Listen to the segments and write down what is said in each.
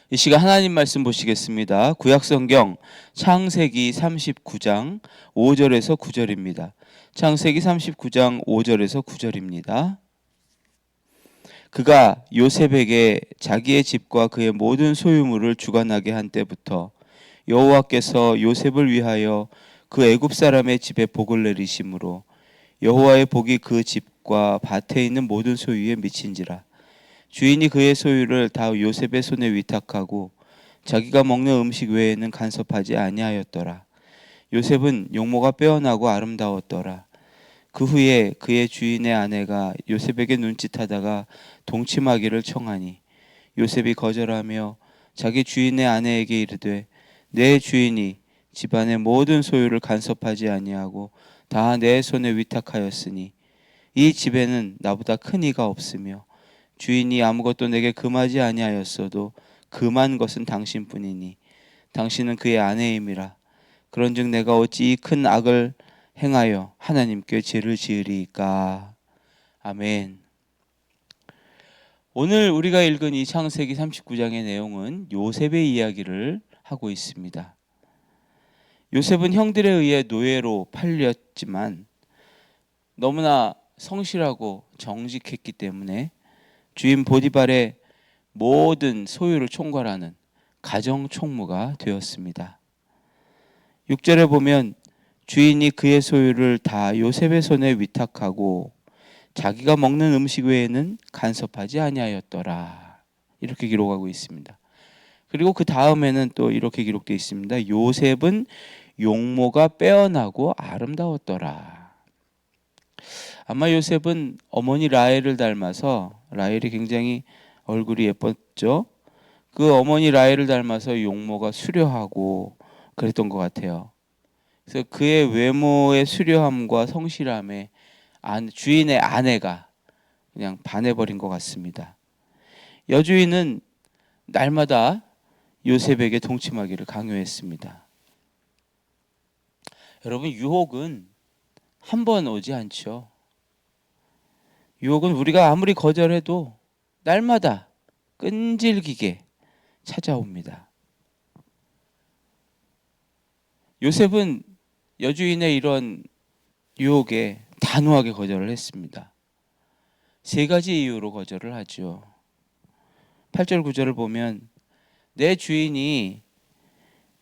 이 시간 하나님 말씀 보시겠습니다. 구약성경 창세기 39장 5절에서 9절입니다. 창세기 39장 5절에서 9절입니다. 그가 요셉에게 자기의 집과 그의 모든 소유물을 주관하게 한 때부터 여호와께서 요셉을 위하여 그 애굽 사람의 집에 복을 내리심으로 여호와의 복이 그 집과 밭에 있는 모든 소유에 미친지라. 주인이 그의 소유를 다 요셉의 손에 위탁하고 자기가 먹는 음식 외에는 간섭하지 아니하였더라. 요셉은 용모가 빼어나고 아름다웠더라. 그 후에 그의 주인의 아내가 요셉에게 눈짓하다가 동침하기를 청하니 요셉이 거절하며 자기 주인의 아내에게 이르되 내 주인이 집안의 모든 소유를 간섭하지 아니하고 다 내 손에 위탁하였으니 이 집에는 나보다 큰 이가 없으며 주인이 아무것도 내게 금하지 아니하였어도 금한 것은 당신뿐이니 당신은 그의 아내임이라. 그런즉 내가 어찌 이 큰 악을 행하여 하나님께 죄를 지으리이까. 아멘. 오늘 우리가 읽은 이 창세기 39장의 내용은 요셉의 이야기를 하고 있습니다. 요셉은 형들에 의해 노예로 팔렸지만 너무나 성실하고 정직했기 때문에 주인 보디발의 모든 소유를 총괄하는 가정 총무가 되었습니다. 6절에 보면 주인이 그의 소유를 다 요셉의 손에 위탁하고 자기가 먹는 음식 외에는 간섭하지 아니하였더라. 이렇게 기록하고 있습니다. 그리고 그 다음에는 또 이렇게 기록되어 있습니다. 요셉은 용모가 빼어나고 아름다웠더라. 아마 요셉은 어머니 라헬을 닮아서, 라헬이 굉장히 얼굴이 예뻤죠. 그 어머니 라헬을 닮아서 용모가 수려하고 그랬던 것 같아요. 그래서 그의 외모의 수려함과 성실함에 주인의 아내가 그냥 반해버린 것 같습니다. 여주인은 날마다 요셉에게 동침하기를 강요했습니다. 여러분, 유혹은 한 번 오지 않죠. 유혹은 우리가 아무리 거절해도 날마다 끈질기게 찾아옵니다. 요셉은 여주인의 이런 유혹에 단호하게 거절을 했습니다. 세 가지 이유로 거절을 하죠. 8절 9절을 보면 내 주인이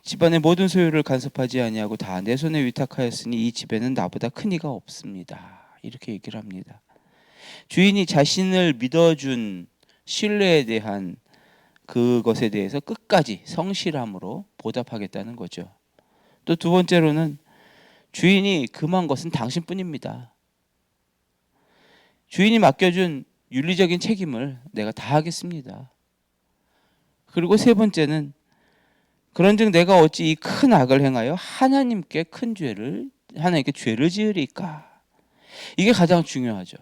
집안의 모든 소유를 간섭하지 아니하고 다 내 손에 위탁하였으니 이 집에는 나보다 큰 이가 없습니다. 이렇게 얘기를 합니다. 주인이 자신을 믿어준 신뢰에 대한 그것에 대해서 끝까지 성실함으로 보답하겠다는 거죠. 또 두 번째로는 주인이 금한 것은 당신뿐입니다. 주인이 맡겨준 윤리적인 책임을 내가 다 하겠습니다. 그리고 세 번째는 그런즉 내가 어찌 이 큰 악을 행하여 하나님께 죄를 지으리까. 이게 가장 중요하죠.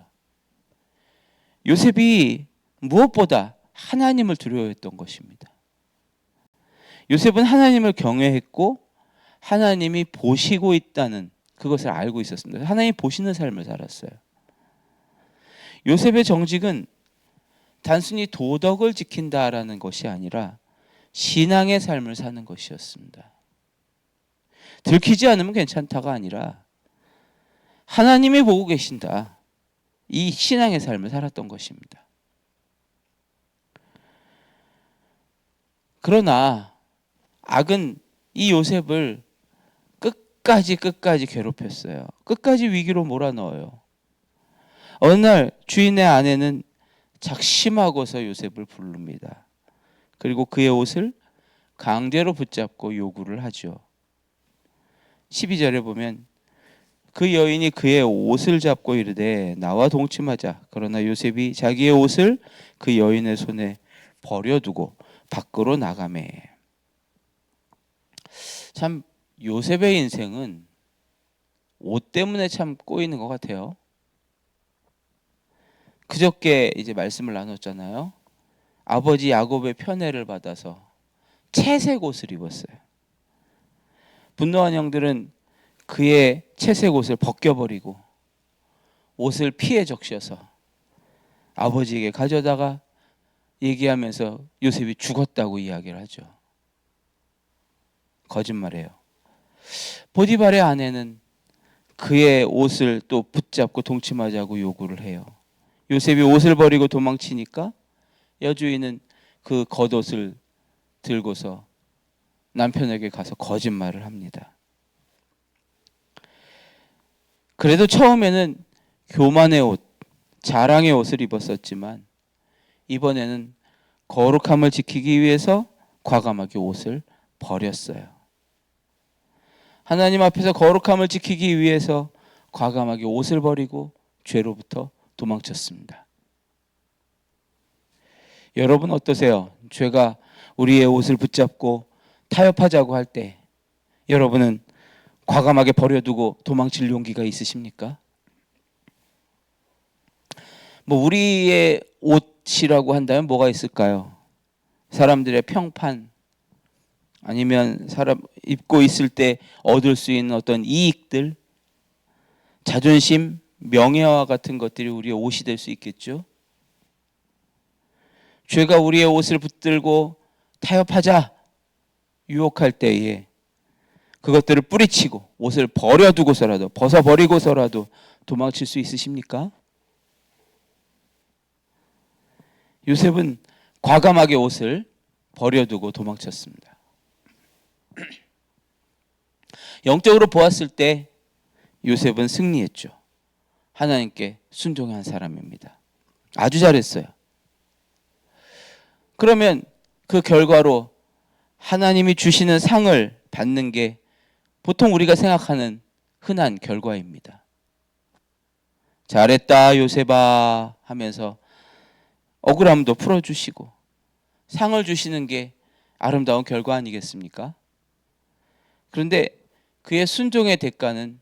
요셉이 무엇보다 하나님을 두려워했던 것입니다. 요셉은 하나님을 경외했고 하나님이 보시고 있다는 그것을 알고 있었습니다. 하나님이 보시는 삶을 살았어요. 요셉의 정직은 단순히 도덕을 지킨다라는 것이 아니라 신앙의 삶을 사는 것이었습니다. 들키지 않으면 괜찮다가 아니라 하나님이 보고 계신다. 이 신앙의 삶을 살았던 것입니다. 그러나 악은 이 요셉을 끝까지 괴롭혔어요. 끝까지 위기로 몰아넣어요. 어느 날 주인의 아내는 작심하고서 요셉을 부릅니다. 그리고 그의 옷을 강제로 붙잡고 요구를 하죠. 12절에 보면 그 여인이 그의 옷을 잡고 이르되 나와 동침하자. 그러나 요셉이 자기의 옷을 그 여인의 손에 버려두고 밖으로 나가매. 참 요셉의 인생은 옷 때문에 참 꼬이는 것 같아요. 그저께 이제 말씀을 나눴잖아요. 아버지 야곱의 편애를 받아서 채색 옷을 입었어요. 분노한 형들은 그의 채색 옷을 벗겨버리고 옷을 피해 적셔서 아버지에게 가져다가 얘기하면서 요셉이 죽었다고 이야기를 하죠. 거짓말이에요. 보디발의 아내는 그의 옷을 또 붙잡고 동침하자고 요구를 해요. 요셉이 옷을 버리고 도망치니까 여주인은 그 겉옷을 들고서 남편에게 가서 거짓말을 합니다. 그래도 처음에는 교만의 옷, 자랑의 옷을 입었었지만 이번에는 거룩함을 지키기 위해서 과감하게 옷을 버렸어요. 하나님 앞에서 거룩함을 지키기 위해서 과감하게 옷을 버리고 죄로부터 도망쳤습니다. 여러분 어떠세요? 죄가 우리의 옷을 붙잡고 타협하자고 할 때 여러분은 과감하게 버려두고 도망칠 용기가 있으십니까? 뭐 우리의 옷이라고 한다면 뭐가 있을까요? 사람들의 평판, 아니면 사람 입고 있을 때 얻을 수 있는 어떤 이익들, 자존심, 명예와 같은 것들이 우리의 옷이 될 수 있겠죠. 죄가 우리의 옷을 붙들고 타협하자 유혹할 때에 그것들을 뿌리치고 옷을 버려두고서라도, 벗어버리고서라도 도망칠 수 있으십니까? 요셉은 과감하게 옷을 버려두고 도망쳤습니다. 영적으로 보았을 때 요셉은 승리했죠. 하나님께 순종한 사람입니다. 아주 잘했어요. 그러면 그 결과로 하나님이 주시는 상을 받는 게 보통 우리가 생각하는 흔한 결과입니다. 잘했다 요셉아 하면서 억울함도 풀어주시고 상을 주시는 게 아름다운 결과 아니겠습니까? 그런데 그의 순종의 대가는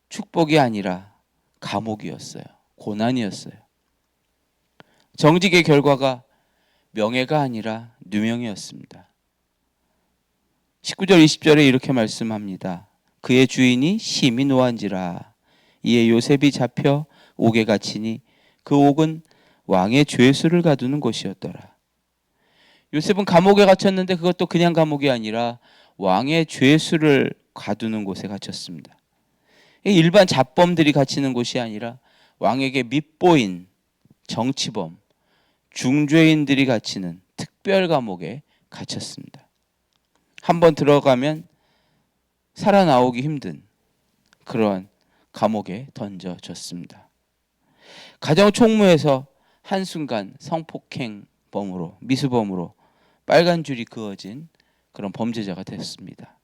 축복이 아니라 감옥이었어요. 고난이었어요. 정직의 결과가 명예가 아니라 누명이었습니다. 19절 20절에 이렇게 말씀합니다. 그의 주인이 심히 노한지라 이에 요셉이 잡혀 옥에 갇히니 그 옥은 왕의 죄수를 가두는 곳이었더라. 요셉은 감옥에 갇혔는데 그것도 그냥 감옥이 아니라 왕의 죄수를 가두는 곳에 갇혔습니다. 일반 잡범들이 갇히는 곳이 아니라 왕에게 밉보인 정치범, 중죄인들이 갇히는 특별 감옥에 갇혔습니다. 한번 들어가면 살아나오기 힘든 그러한 감옥에 던져졌습니다. 가정 총무에서 한순간 성폭행범으로, 미수범으로 빨간 줄이 그어진 그런 범죄자가 됐습니다.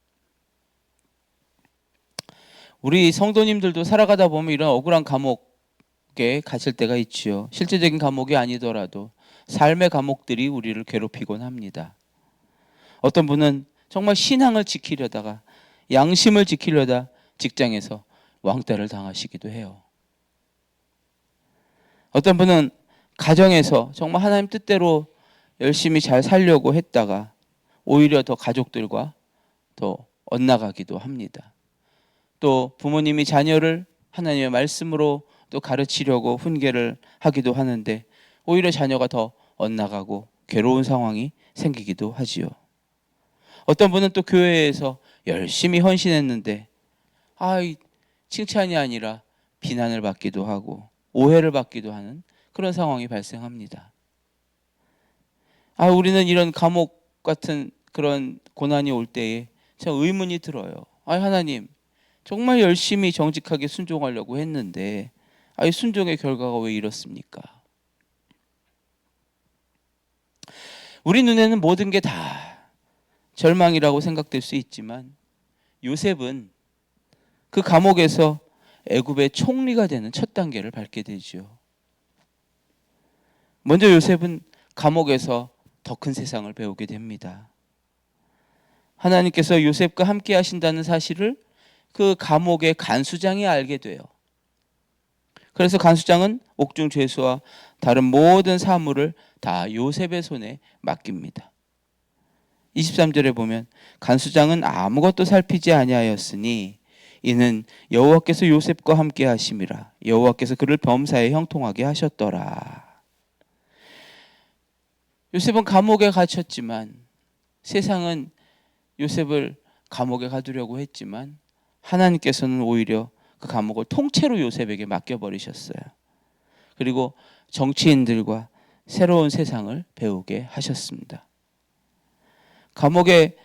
우리 성도님들도 살아가다 보면 이런 억울한 감옥에 갇힐 때가 있지요. 실제적인 감옥이 아니더라도 삶의 감옥들이 우리를 괴롭히곤 합니다. 어떤 분은 정말 신앙을 지키려다가, 양심을 지키려다 직장에서 왕따를 당하시기도 해요. 어떤 분은 가정에서 정말 하나님 뜻대로 열심히 잘 살려고 했다가 오히려 더 가족들과 더 엇나가기도 합니다. 또 부모님이 자녀를 하나님의 말씀으로 또 가르치려고 훈계를 하기도 하는데 오히려 자녀가 더 엇나가고 괴로운 상황이 생기기도 하지요. 어떤 분은 또 교회에서 열심히 헌신했는데 칭찬이 아니라 비난을 받기도 하고 오해를 받기도 하는 그런 상황이 발생합니다. 우리는 이런 감옥 같은 그런 고난이 올 때에 참 의문이 들어요. 하나님, 정말 열심히 정직하게 순종하려고 했는데 순종의 결과가 왜 이렇습니까? 우리 눈에는 모든 게 다 절망이라고 생각될 수 있지만 요셉은 그 감옥에서 애굽의 총리가 되는 첫 단계를 밟게 되죠. 먼저 요셉은 감옥에서 더 큰 세상을 배우게 됩니다. 하나님께서 요셉과 함께 하신다는 사실을 그 감옥의 간수장이 알게 돼요. 그래서 간수장은 옥중 죄수와 다른 모든 사물을 다 요셉의 손에 맡깁니다. 23절에 보면 간수장은 아무것도 살피지 아니하였으니 이는 여호와께서 요셉과 함께 하심이라 여호와께서 그를 범사에 형통하게 하셨더라. 요셉은 감옥에 갇혔지만 세상은 요셉을 감옥에 가두려고 했지만 하나님께서는 오히려 그 감옥을 통째로 요셉에게 맡겨버리셨어요. 그리고 정치인들과 새로운 세상을 배우게 하셨습니다. 감옥에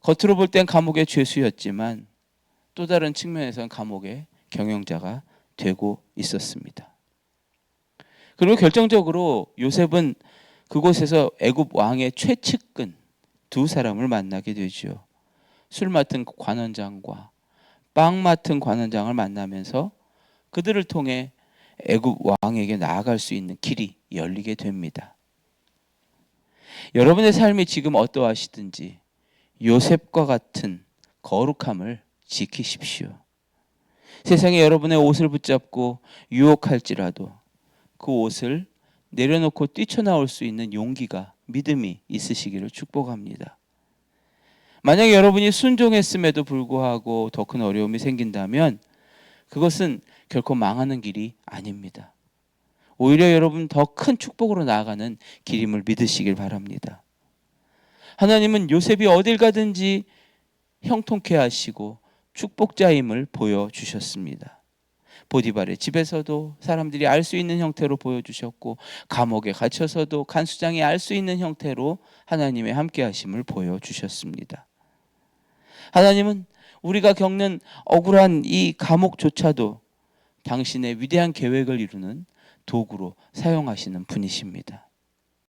겉으로 볼 땐 감옥의 죄수였지만 또 다른 측면에서는 감옥의 경영자가 되고 있었습니다. 그리고 결정적으로 요셉은 그곳에서 애굽 왕의 최측근 두 사람을 만나게 되죠. 술 맡은 관원장과 빵 맡은 관원장을 만나면서 그들을 통해 애굽 왕에게 나아갈 수 있는 길이 열리게 됩니다. 여러분의 삶이 지금 어떠하시든지 요셉과 같은 거룩함을 지키십시오. 세상에 여러분의 옷을 붙잡고 유혹할지라도 그 옷을 내려놓고 뛰쳐나올 수 있는 용기가, 믿음이 있으시기를 축복합니다. 만약 여러분이 순종했음에도 불구하고 더 큰 어려움이 생긴다면 그것은 결코 망하는 길이 아닙니다. 오히려 여러분 더 큰 축복으로 나아가는 길임을 믿으시길 바랍니다. 하나님은 요셉이 어딜 가든지 형통케 하시고 축복자임을 보여주셨습니다. 보디발의 집에서도 사람들이 알 수 있는 형태로 보여주셨고 감옥에 갇혀서도 간수장이 알 수 있는 형태로 하나님의 함께하심을 보여주셨습니다. 하나님은 우리가 겪는 억울한 이 감옥조차도 당신의 위대한 계획을 이루는 도구로 사용하시는 분이십니다.